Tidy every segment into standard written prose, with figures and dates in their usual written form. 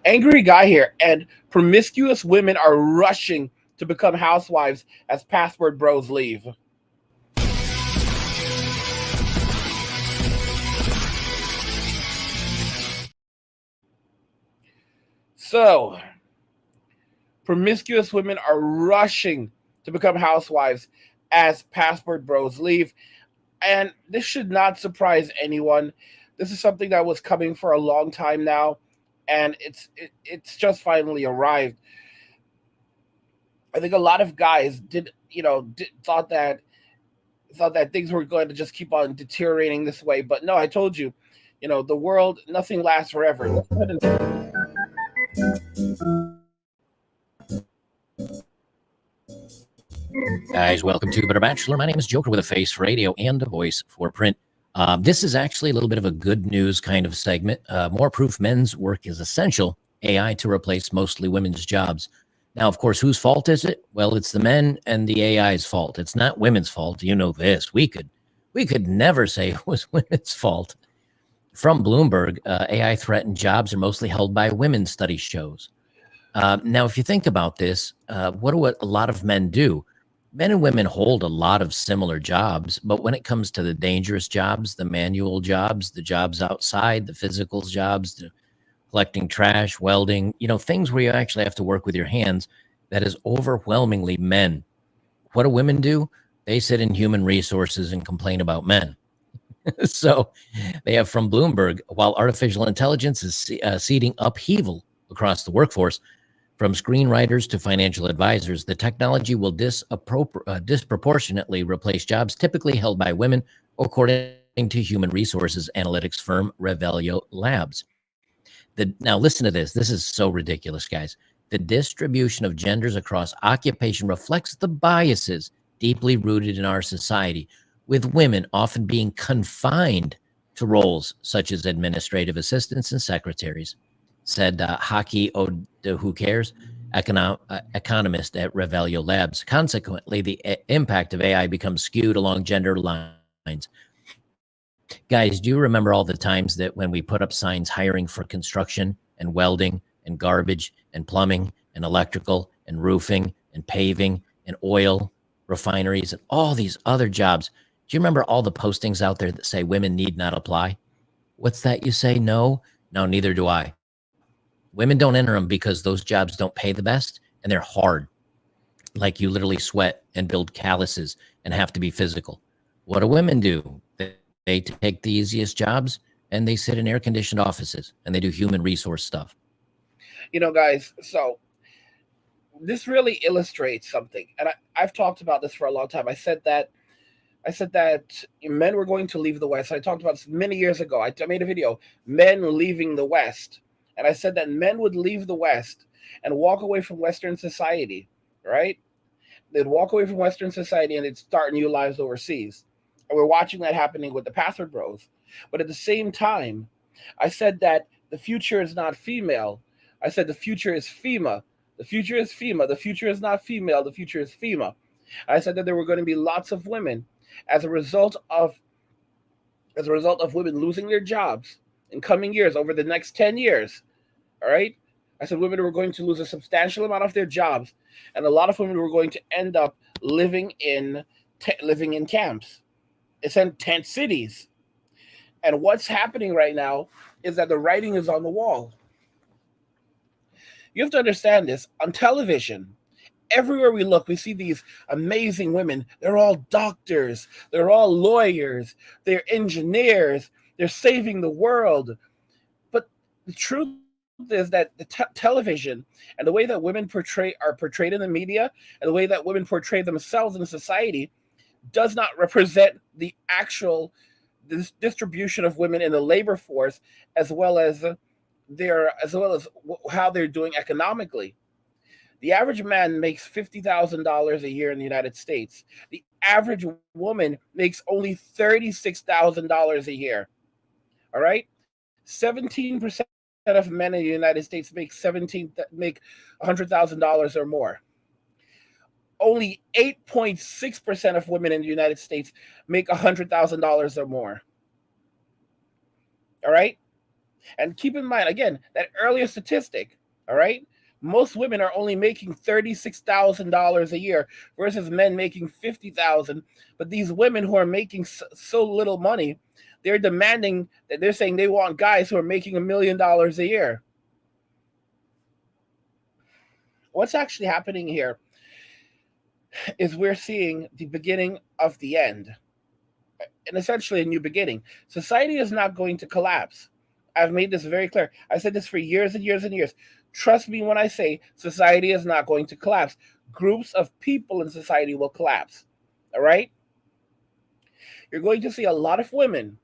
Angry guy here, and promiscuous women are rushing to become housewives as password bros leave. So, promiscuous women are rushing to become housewives as password bros leave. And this should not surprise anyone. This is something that was coming for a long time now, and it's just finally arrived. I think a lot of guys thought that things were going to just keep on deteriorating this way, but no, I told you, the world, nothing lasts forever. Let's go ahead and Guys, welcome to Better Bachelor. My name is Joker with a face for radio and a voice for print. This is actually a little bit of a good news kind of segment. More proof men's work is essential. AI to replace mostly women's jobs. Now, of course, whose fault is it? Well, it's the men and the AI's fault. It's not women's fault. You know this. We could never say it was women's fault. From Bloomberg, AI threatened jobs are mostly held by women, study shows. Now, if you think about this, what do a lot of men do? Men and women hold a lot of similar jobs, but when it comes to the dangerous jobs, the manual jobs, the jobs outside, the physical jobs, the collecting trash, welding, things where you actually have to work with your hands, that is overwhelmingly men. What do women do? They sit in human resources and complain about men. So they have from Bloomberg, while artificial intelligence is seeding upheaval across the workforce, from screenwriters to financial advisors, the technology will disproportionately replace jobs typically held by women, according to human resources analytics firm Revelio Labs. Now, listen to this. This is so ridiculous, guys. The distribution of genders across occupation reflects the biases deeply rooted in our society, with women often being confined to roles such as administrative assistants and secretaries, said Haki Who Cares, economist at Revelio Labs. Consequently, the impact of AI becomes skewed along gender lines. Guys, do you remember all the times that when we put up signs hiring for construction and welding and garbage and plumbing and electrical and roofing and paving and oil refineries and all these other jobs? Do you remember all the postings out there that say women need not apply? What's that you say? No, neither do I. Women don't enter them because those jobs don't pay the best and they're hard. Like you literally sweat and build calluses and have to be physical. What do women do? They take the easiest jobs and they sit in air-conditioned offices and they do human resource stuff. Guys, so this really illustrates something. And I've talked about this for a long time. I said that men were going to leave the West. I talked about this many years ago. I made a video, men leaving the West. And I said that men would leave the West and walk away from Western society, right? They'd walk away from Western society and they'd start new lives overseas. And we're watching that happening with the password bros. But at the same time, I said that the future is not female. I said the future is FEMA. The future is FEMA. The future is not female. The future is FEMA. I said that there were going to be lots of women as a result of women losing their jobs in coming years, over the next 10 years. All right? I said women were going to lose a substantial amount of their jobs, and a lot of women were going to end up living in camps. It's in tent cities. And what's happening right now is that the writing is on the wall. You have to understand this. On television, everywhere we look, we see these amazing women. They're all doctors. They're all lawyers. They're engineers. They're saving the world. But the truth is that the television and the way that women are portrayed in the media and the way that women portray themselves in society does not represent the actual distribution of women in the labor force, as well as how they're doing economically. The average man makes $50,000 a year in the United States. The average woman makes only $36,000 a year. All right, 17% of men in the United States make $100,000 or more. Only 8.6% of women in the United States make $100,000 or more. All right, And keep in mind, again, that earlier statistic, all right? Most women are only making $36,000 a year versus men making 50,000. But these women who are making so little money, they're demanding that they're saying they want guys who are making $1 million a year. What's actually happening here is we're seeing the beginning of the end, and essentially a new beginning. Society is not going to collapse. I've made this very clear. I said this for years and years and years. Trust me when I say society is not going to collapse. Groups of people in society will collapse. All right? You're going to see a lot of women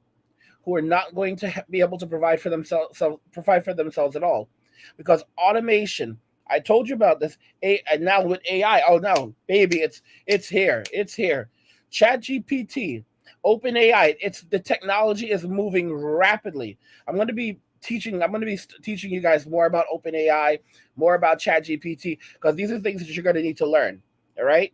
who are not going to be able to provide for themselves at all, because automation. I told you about this. And now with AI, oh no, baby, it's here. It's here. Chat GPT, Open AI. It's the technology is moving rapidly. I'm going to be teaching you guys more about Open AI, more about Chat GPT, because these are things that you're going to need to learn. All right.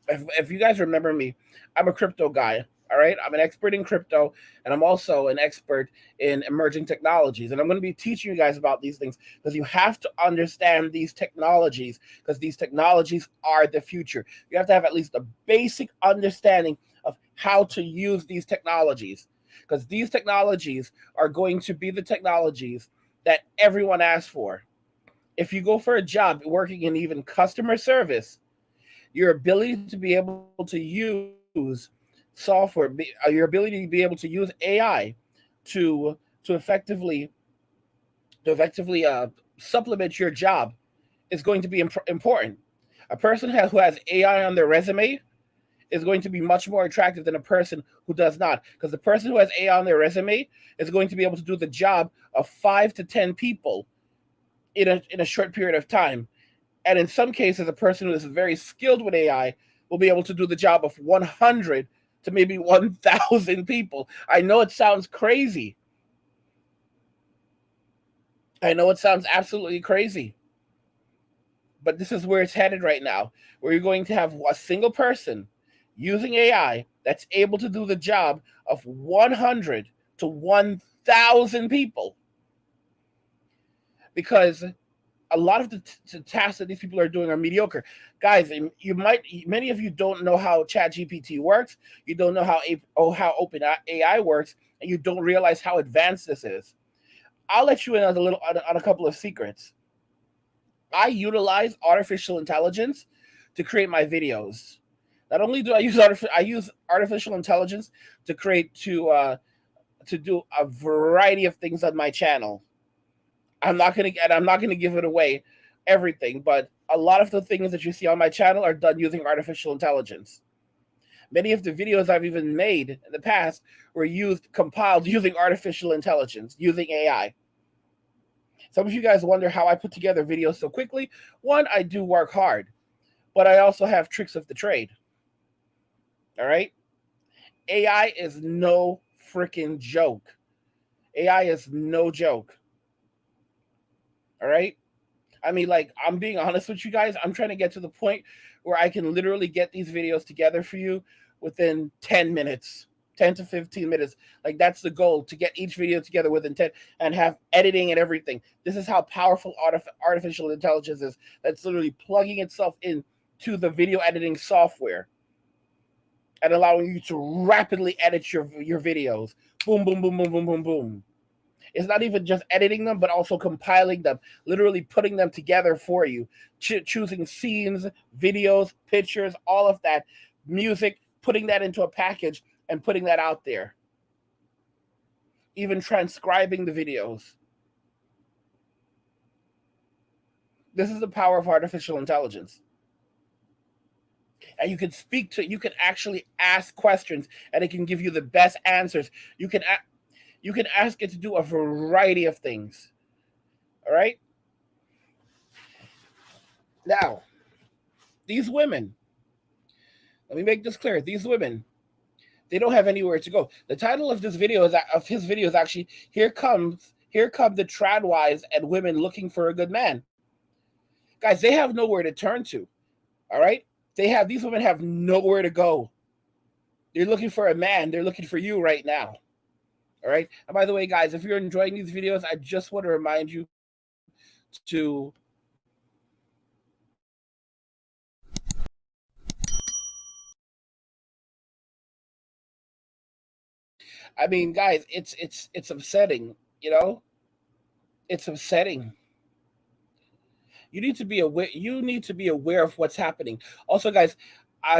If you guys remember me, I'm a crypto guy. All right. I'm an expert in crypto, and I'm also an expert in emerging technologies. And I'm going to be teaching you guys about these things because you have to understand these technologies, because these technologies are the future. You have to have at least a basic understanding of how to use these technologies, because these technologies are going to be the technologies that everyone asks for. If you go for a job working in even customer service, your ability to be able to use software, your ability to be able to use AI to to effectively supplement your job is going to be important. A person who has AI on their resume is going to be much more attractive than a person who does not, because the person who has AI on their resume is going to be able to do the job of 5 to 10 people in a short period of time. And in some cases, a person who is very skilled with AI will be able to do the job of 100 to maybe 1,000 people. I know it sounds crazy. I know it sounds absolutely crazy. But this is where it's headed right now, where you're going to have a single person using AI that's able to do the job of 100 to 1,000 people. Because a lot of the tasks that these people are doing are mediocre. Guys, many of you don't know how ChatGPT works. You don't know how Open AI works, and you don't realize how advanced this is. I'll let you in on a couple of secrets. I utilize artificial intelligence to create my videos. Not only do I use artificial intelligence to create to do a variety of things on my channel. I'm not gonna give it away everything, but a lot of the things that you see on my channel are done using artificial intelligence. Many of the videos I've even made in the past were compiled using artificial intelligence, using AI. Some of you guys wonder how I put together videos so quickly. One, I do work hard, but I also have tricks of the trade. All right? AI is no freaking joke. AI is no joke. All right? I mean, like, I'm being honest with you guys. I'm trying to get to the point where I can literally get these videos together for you within 10 minutes, 10 to 15 minutes. Like, that's the goal, to get each video together within 10 and have editing and everything. This is how powerful artificial intelligence is. That's literally plugging itself in to the video editing software and allowing you to rapidly edit your videos. Boom, boom, boom, boom, boom, boom, boom. It's not even just editing them, but also compiling them, literally putting them together for you, choosing scenes, videos, pictures, all of that, music, putting that into a package and putting that out there. Even transcribing the videos. This is the power of artificial intelligence. And you can actually ask questions, and it can give you the best answers. You can ask it to do a variety of things. All right? Now, these women, let me make this clear. These women, they don't have anywhere to go. The title of his video is actually here come the trad wives and women looking for a good man. Guys, they have nowhere to turn to. All right? These women have nowhere to go. They're looking for a man. They're looking for you right now. All right. And by the way, guys, if you're enjoying these videos, I just want to remind you to I mean, guys, it's upsetting, you know? It's upsetting. You need to be aware of what's happening. Also, guys,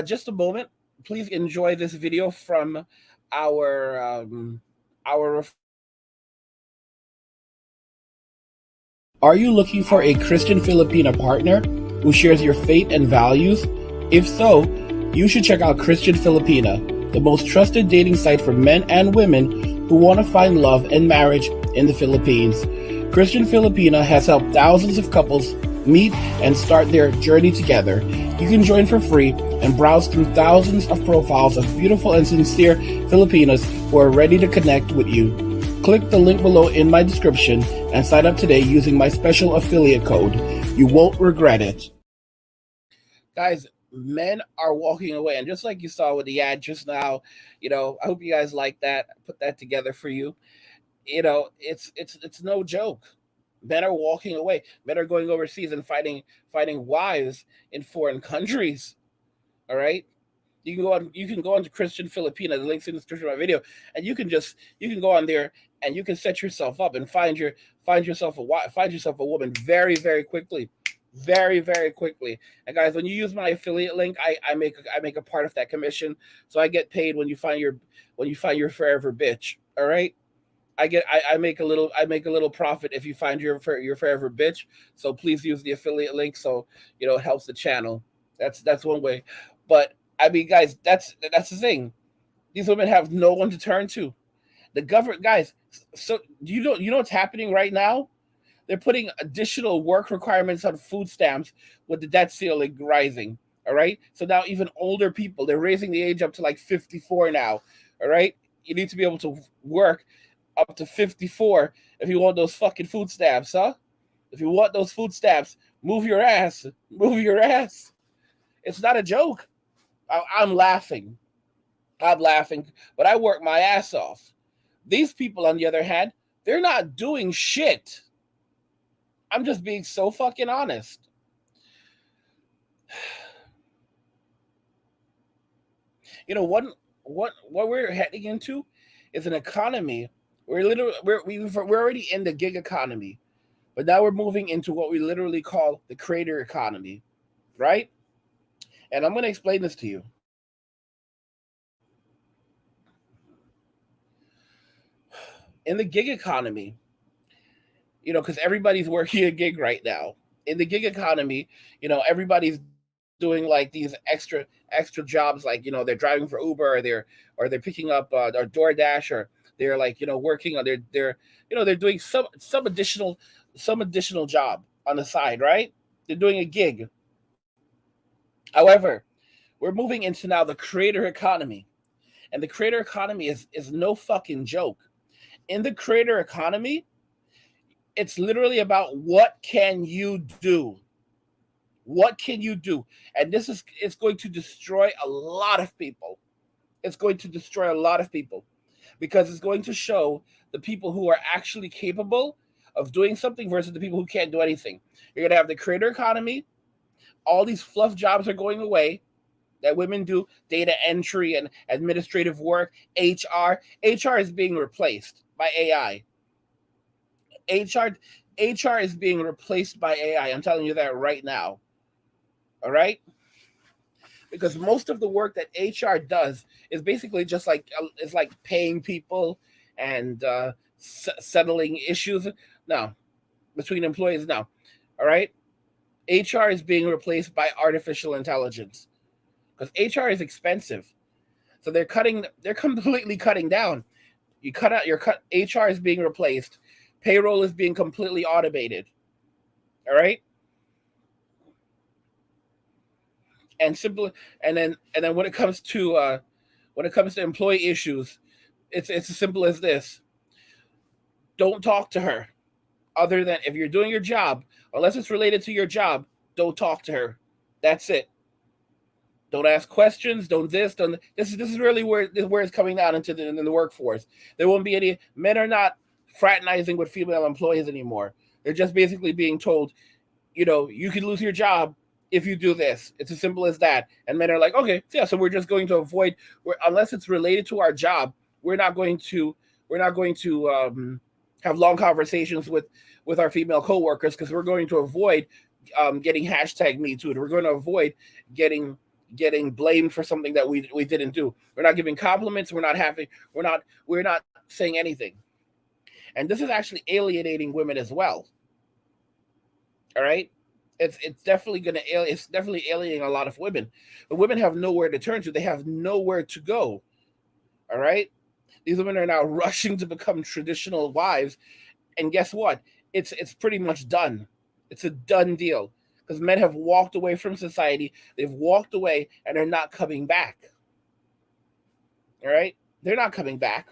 just a moment. Please enjoy this video from our our Are you looking for a Christian Filipina partner who shares your faith and values? If so, you should check out Christian Filipina, the most trusted dating site for men and women who want to find love and marriage in the Philippines. Christian Filipina has helped thousands of couples meet and start their journey together. You can join for free and browse through thousands of profiles of beautiful and sincere Filipinas who are ready to connect with you. Click the link below in my description and sign up today using my special affiliate code. You won't regret it. Guys, men are walking away. And just like you saw with the ad just now, I hope you guys like that. I put that together for you. It's no joke. Men are walking away. Men are going overseas and finding wives in foreign countries. All right. You can go on to Christian Filipina, the links in the description of my video, and you can go on there and you can set yourself up and find yourself a woman very, very quickly. Very, very quickly. And guys, when you use my affiliate link, I make a part of that commission. So I get paid when you find your forever bitch. All right. I make a little profit if you find your forever bitch. So please use the affiliate link so it helps the channel. That's one way. But I mean, guys, that's the thing. These women have no one to turn to. The government, guys. So you know what's happening right now? They're putting additional work requirements on food stamps with the debt ceiling rising. All right. So now even older people, they're raising the age up to like 54 now. All right. You need to be able to work up to 54 if you want those fucking food stamps, huh? If you want those food stamps, move your ass. Move your ass. It's not a joke. I'm laughing. I'm laughing, but I work my ass off. These people, on the other hand, they're not doing shit. I'm just being so fucking honest. What we're heading into is an economy. We're already in the gig economy, but now we're moving into what we literally call the creator economy, right? And I'm going to explain this to you. In the gig economy, because everybody's working a gig right now. In the gig economy, everybody's doing like these extra jobs, like they're driving for Uber, or they're picking up or DoorDash, or they're like working on they're doing some additional job on the side, right? They're doing a gig. However, we're moving into now the creator economy, and the creator economy is no fucking joke. In the creator economy, it's literally about what can you do. What can you do? And it's going to destroy a lot of people. It's going to destroy a lot of people because it's going to show the people who are actually capable of doing something versus the people who can't do anything. You're going to have the creator economy. All these fluff jobs are going away that women do, data entry and administrative work, HR. HR is being replaced by AI. HR HR is being replaced by AI. I'm telling you that right now. All right? Because most of the work that HR does is basically just like it's like paying people and settling issues. No, between employees now. All right? HR is being replaced by artificial intelligence because HR is expensive. So they're completely cutting down. You cut out your cut HR is being replaced. Payroll is being completely automated. All right? And simple and then when it comes to employee issues, it's as simple as this. Don't talk to her. Other than if you're doing your job, unless it's related to your job, don't talk to her. That's it. Don't ask questions. Don't this. Don't this is really where it's coming out in the workforce. There won't be any men are not fraternizing with female employees anymore. They're just basically being told, you could lose your job if you do this. It's as simple as that. And men are like, okay, yeah, so we're just going to avoid, unless it's related to our job, we're not going to have long conversations with our female coworkers because we're going to avoid getting hashtag Me Too. We're going to avoid getting blamed for something that we didn't do. We're not giving compliments. We're not saying anything. And this is actually alienating women as well. All right. It's definitely alienating a lot of women. But women have nowhere to turn to. They have nowhere to go. All right. These women are now rushing to become traditional wives, and guess what? It's pretty much done. It's a done deal because men have walked away from society. They've walked away, and they're not coming back. All right, they're not coming back.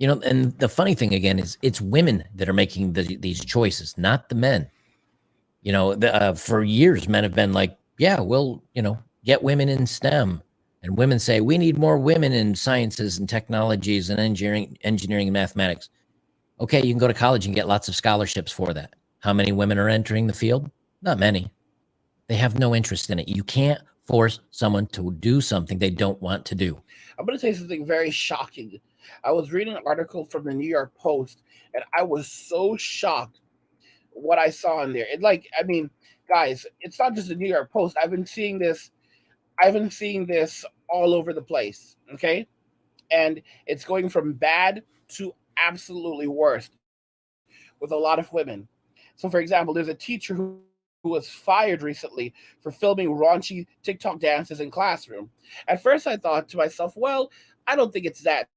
And the funny thing again is it's women that are making these choices, not the men. For years, men have been like, yeah, we'll, get women in STEM. And women say, we need more women in sciences and technologies and engineering and mathematics. Okay, you can go to college and get lots of scholarships for that. How many women are entering the field? Not many. They have no interest in it. You can't force someone to do something they don't want to do. I'm going to say something very shocking. I was reading an article from the New York Post, and I was so shocked what I saw in there. Guys, it's not just the New York Post. I've been seeing this. I've been seeing this all over the place. Okay, and it's going from bad to absolutely worst with a lot of women. So, for example, there's a teacher who was fired recently for filming raunchy TikTok dances in classroom. At first, I thought to myself, well, I don't think it's that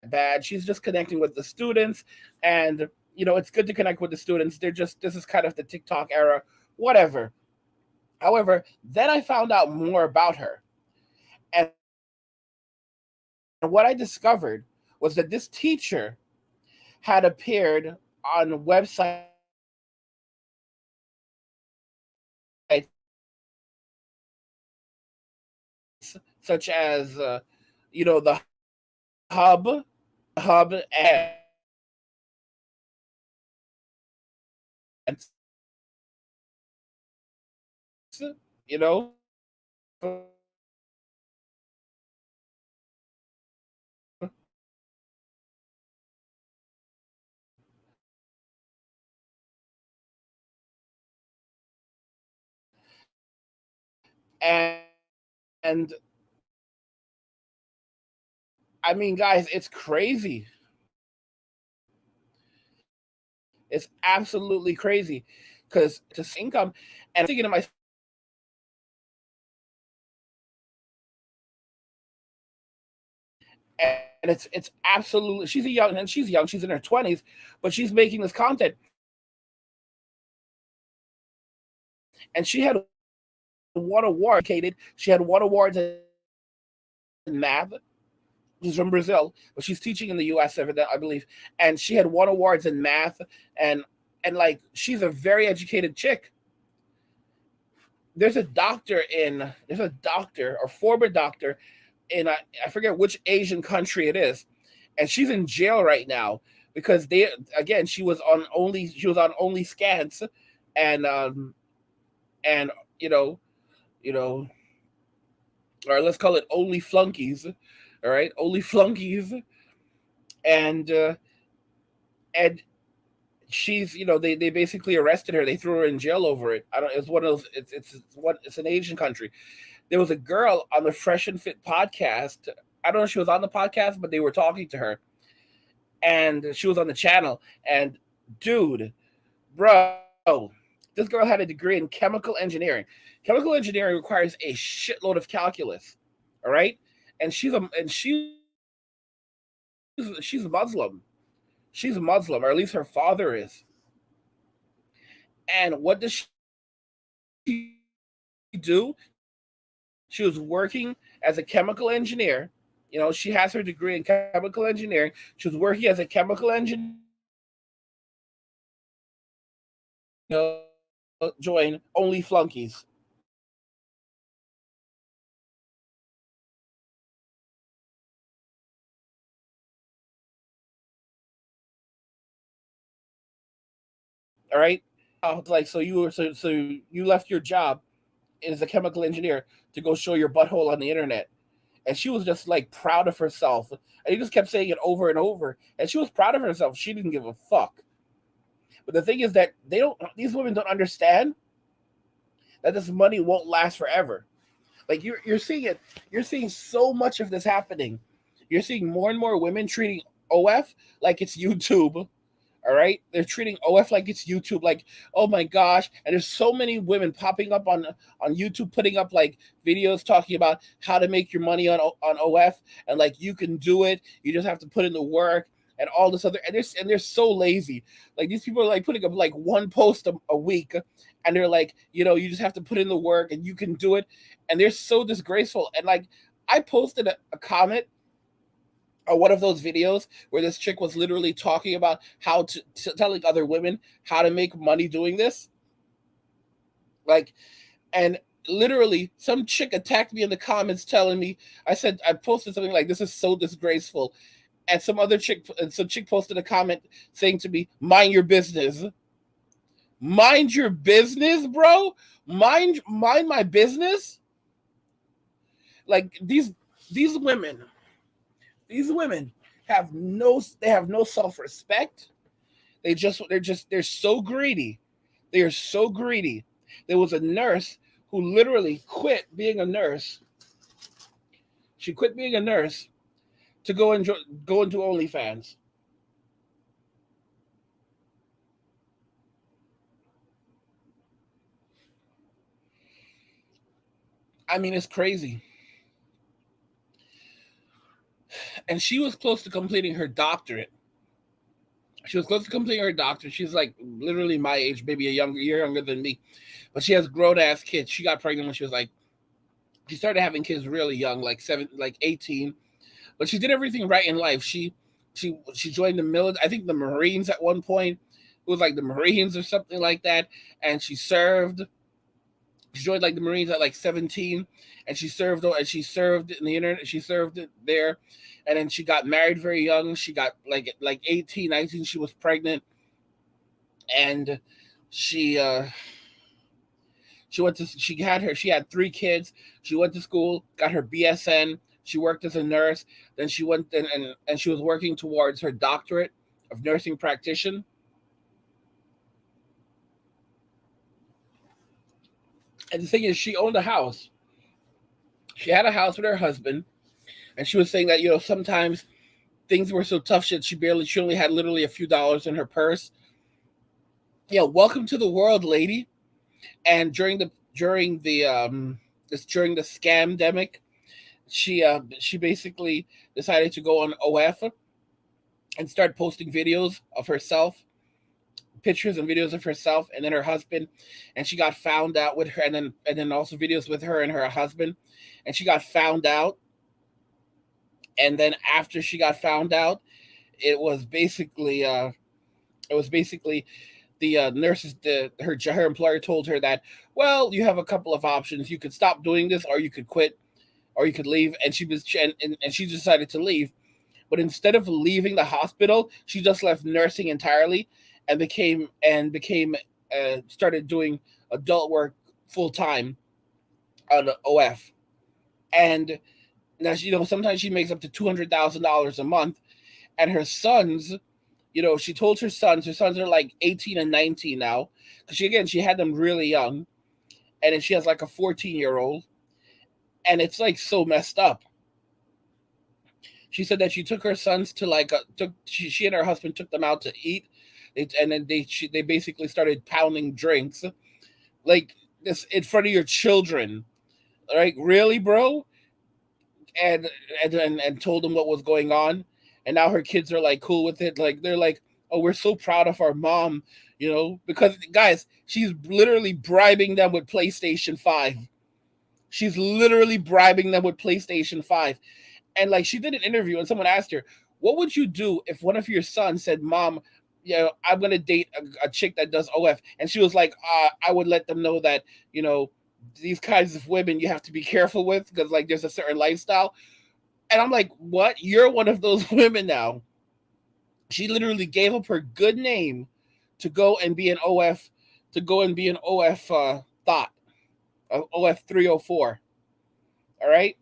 bad. She's just connecting with the students, and it's good to connect with the students. This is kind of the TikTok era, whatever. However, then I found out more about her. And what I discovered was that this teacher had appeared on websites such as the hub and I mean, guys, it's crazy. It's absolutely crazy because to income, and I'm thinking to myself, and it's absolutely she's young, she's in her 20s, but she's making this content, and she had won awards. She had won awards in math. She's from Brazil, but she's teaching in the U.S. I believe, and she had won awards in math, and like she's a very educated chick. There's a doctor or former doctor in I forget which Asian country it is, and she's in jail right now because she was on only scans, and and you know you know or let's call it only flunkies, all right, only flunkies, and and she's they basically arrested her. They threw her in jail over it. I don't. It's one of those. It's an Asian country. There was a girl on the Fresh and Fit podcast. I don't know if she was on the podcast, but they were talking to her, and she was on the channel. And dude, bro, this girl had a degree in chemical engineering. Chemical engineering requires a shitload of calculus. All right, and she's Muslim. She's Muslim, or at least her father is. And what does she do? She was working as a chemical engineer. She has her degree in chemical engineering. She was working as a chemical engineer, join only flunkies. All right. Like so you left your job as a chemical engineer to go show your butthole on the internet, and she was just like proud of herself. And he just kept saying it over and over, and she was proud of herself. She didn't give a fuck. But the thing is that they don't. These women don't understand that this money won't last forever. Like you're seeing it. You're seeing so much of this happening. You're seeing more and more women treating OF like it's YouTube. All right, they're treating OF like it's YouTube. Like, oh my gosh! And there's so many women popping up on YouTube, putting up like videos talking about how to make your money on OF, and like you can do it. You just have to put in the work and all this other. And they're so lazy. Like these people are like putting up like one post a week, and they're like, you just have to put in the work and you can do it. And they're so disgraceful. And like, I posted a comment or one of those videos where this chick was literally talking about how telling other women how to make money doing this. Like, and literally some chick attacked me in the comments telling me, I posted something like, this is so disgraceful. And some chick posted a comment saying to me, mind your business. Mind your business, bro. Mind my business. Like these women, these women have no self-respect. They're so greedy. They are so greedy. There was a nurse who literally quit being a nurse. She quit being a nurse to go into OnlyFans. I mean, it's crazy. And she was close to completing her doctorate. She was close to completing her doctorate. She's like literally my age, maybe a year younger than me. But she has grown ass kids. She got pregnant when she started having kids really young, like 18. But she did everything right in life. She joined the military. I think the Marines at one point. It was like the Marines or something like that. And she served. She joined like the Marines at like 17, and she served in the internet. She served it there, and then she got married very young. She got like 18, 19. She was pregnant, and she she had three kids. She went to school, got her BSN. She worked as a nurse. Then she went and she was working towards her doctorate of nursing practitioner. And the thing is, she owned a house. She had a house with her husband, and she was saying that sometimes things were so tough shit. She only had literally a few dollars in her purse. Yeah, welcome to the world, lady. And during the scam demic, she basically decided to go on OF and start posting videos of herself, pictures and videos of herself and then her husband. And she got found out with her, and then also videos with her and her husband. And she got found out. And then after she got found out, it was basically the nurses, her employer told her that, well, you have a couple of options. You could stop doing this, or you could quit, or you could leave. And she decided to leave. But instead of leaving the hospital, she just left nursing entirely and became started doing adult work full time on OF. And now sometimes she makes up to $200,000 a month. And her sons, she told her sons are like 18 and 19 now, because she had them really young. And then she has like a 14-year-old, and it's like so messed up. She said that she took her sons to like she and her husband took them out to eat. And then they basically started pounding drinks like this in front of your children. Like, really, bro? And told them what was going on. And now her kids are like cool with it. Like, they're like, oh, we're so proud of our mom, because guys, she's literally bribing them with PlayStation 5. She's literally bribing them with PlayStation 5. And like, she did an interview and someone asked her, what would you do if one of your sons said, mom, I'm gonna date a chick that does OF, and she was like, I would let them know that you know these kinds of women you have to be careful with because like there's a certain lifestyle. And I'm like, what? You're one of those women now. She literally gave up her good name to go and be an OF, to go and be an OF thought, OF 304. All right,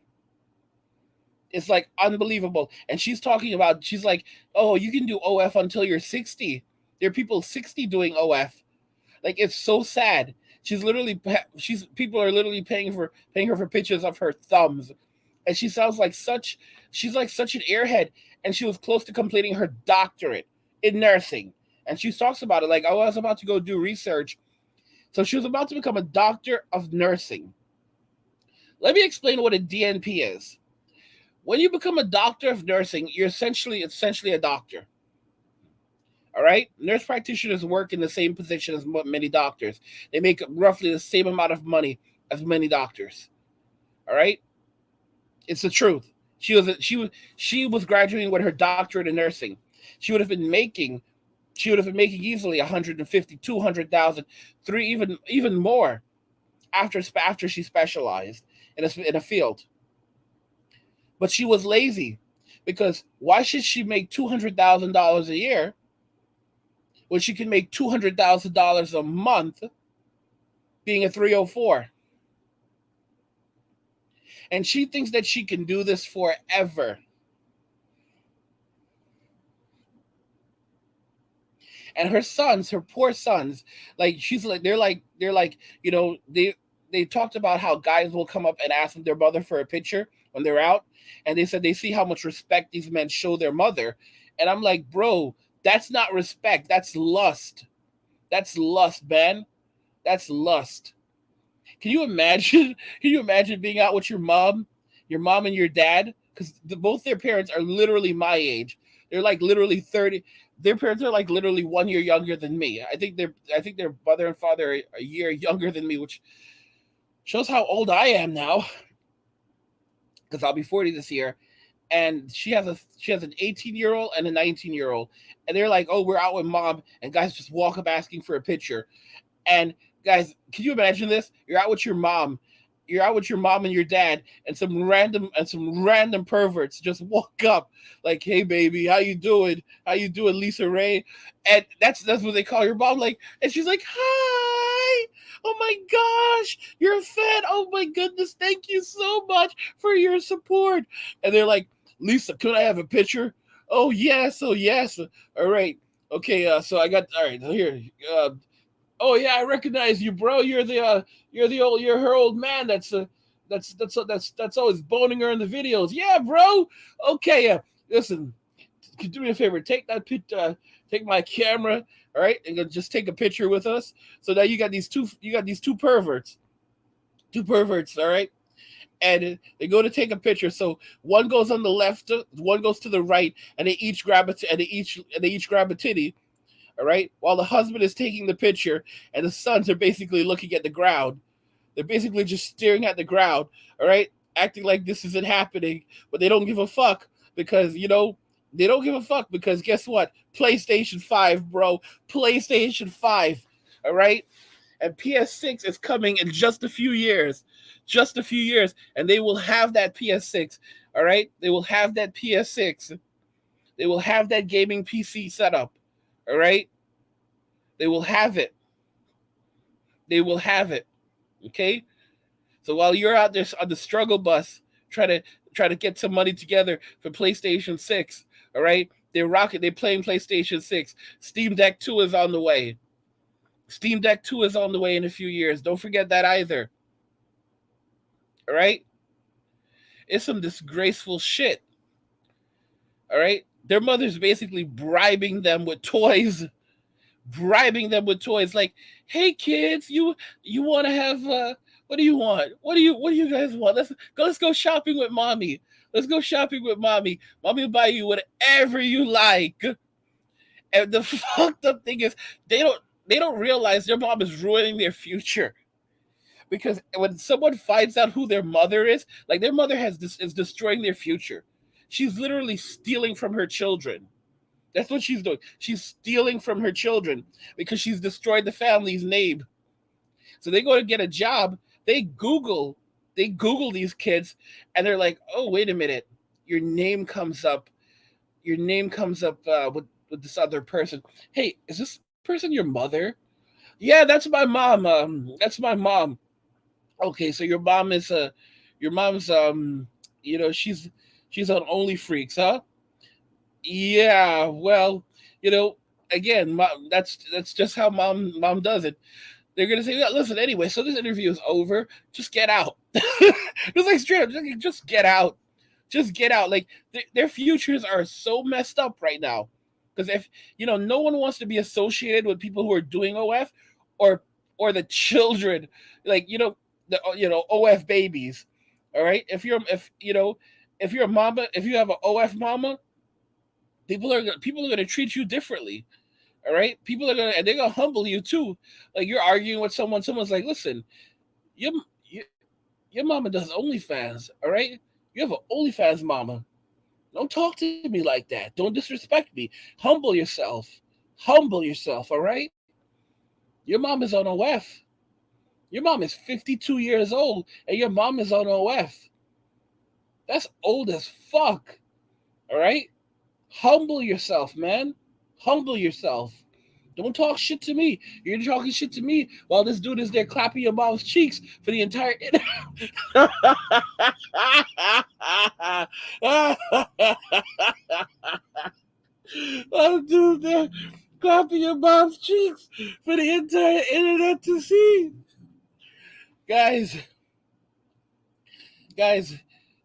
it's like unbelievable. And she's talking about, she's like, oh, you can do OF until you're 60. There are people 60 doing OF. Like it's so sad. She's people are literally paying her for pictures of her thumbs, and she sounds like such she's like such an airhead. And she was close to completing her doctorate in nursing, and she talks about it like, oh, I was about to go do research. So she was about to become a doctor of nursing. Let me explain what a DNP is. When you become a doctor of nursing, you're essentially a doctor. All right, nurse practitioners work in the same position as many doctors. They make roughly the same amount of money as many doctors. All right, it's the truth. She was graduating with her doctorate in nursing. She would have been making she would have been making easily 150, 200,000, three, even more after she specialized in a field. But she was lazy because why should she make $200,000 a year when she can make $200,000 a month being a 304? And she thinks that she can do this forever. And her sons, her poor sons, like she's like they're like they talked about how guys will come up and ask their mother for a picture when they're out, and they said they see how much respect these men show their mother. And I'm like, bro, that's not respect, that's lust. That's lust, man. That's lust. Can you imagine? Can you imagine being out with your mom and your dad? Because both their parents are literally my age. They're like literally 30. Their parents are like literally 1 year younger than me. I think their mother and father are a year younger than me, which shows how old I am now. Because I'll be 40 this year. And she has an 18-year-old and a 19-year-old, and they're like, oh, we're out with mom, and guys just walk up asking for a picture. And guys, can you imagine this? You're out with your mom. You're out with your mom and your dad, and some random perverts just walk up like, "Hey, baby, how you doing? How you doing, Lisa Ray?" And that's what they call your mom. Like, and she's like, "Hi, oh my gosh, you're a fan. Oh my goodness, thank you so much for your support." And they're like, "Lisa, could I have a picture?" "Oh yes, oh yes." "All right, okay. So I got all right here. Oh yeah, I recognize you, bro. You're her old man. That's always boning her in the videos. Yeah, bro. Okay, listen, could you do me a favor? Take my camera, all right, and just take a picture with us. So now you got these two perverts, all right, and they go to take a picture. So one goes on the left, one goes to the right, and they each grab a titty, all right, while the husband is taking the picture, and the sons are basically looking at the ground. They're basically just staring at the ground, all right, acting like this isn't happening, but they don't give a fuck because, they don't give a fuck because guess what? PlayStation 5, bro. PlayStation 5, all right? And PS6 is coming in just a few years. Just a few years. And they will have that PS6, all right? They will have that PS6. They will have that gaming PC setup, all right? They will have it. They will have it. Okay? So while you're out there on the struggle bus try to get some money together for PlayStation 6, all right? They're playing PlayStation 6. Steam Deck 2 is on the way. Steam Deck 2 is on the way in a few years. Don't forget that either. All right? It's some disgraceful shit. All right? Their mother's basically bribing them with toys like, hey kids, you want to have what do you want, what do you guys want, let's go shopping with mommy, mommy will buy you whatever you like. And the fucked up thing is they don't realize their mom is ruining their future, because when someone finds out who their mother is, like their mother is destroying their future. She's literally stealing from her children. That's what she's doing. She's stealing from her children because she's destroyed the family's name. So they go to get a job. They Google, they Google these kids, and they're like, "Oh, wait a minute, your name comes up. Your name comes up with this other person. Hey, is this person your mother? Yeah, that's my mom. That's my mom. Okay, so your mom's she's on Only Freaks, huh? Yeah, well, you know, again, that's just how mom does it. They're gonna say, yeah, listen, anyway, so this interview is over. Just get out. Just like straight up, just get out. Just get out. Like their futures are so messed up right now. Because if no one wants to be associated with people who are doing OF, or the children, like the OF babies. All right, if you're a mama, if you have an OF mama, people are gonna treat you differently. All right, people are gonna and they're gonna humble you too. Like you're arguing with someone, someone's like, listen, your your, your mama does OnlyFans. All right, you have an OnlyFans mama. Don't talk to me like that. Don't disrespect me. Humble yourself. Humble yourself. All right. Your mom is on OF. Your mom is 52 years old, and your mom is on OF. That's old as fuck. All right. Humble yourself, man. Humble yourself. Don't talk shit to me. You're talking shit to me while this dude is there clapping your mom's cheeks for the entire. Oh, dude, there clapping your mom's cheeks for the entire internet to see. Guys, guys,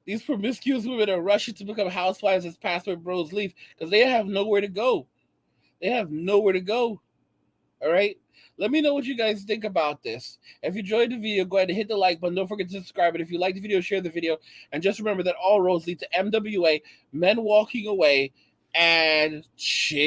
these promiscuous women are rushing to become housewives as passport bros leave because they have nowhere to go. They have nowhere to go. All right. Let me know what you guys think about this. If you enjoyed the video, go ahead and hit the like button. Don't forget to subscribe. And if you like the video, share the video. And just remember that all roads lead to MWA, men walking away, and chill.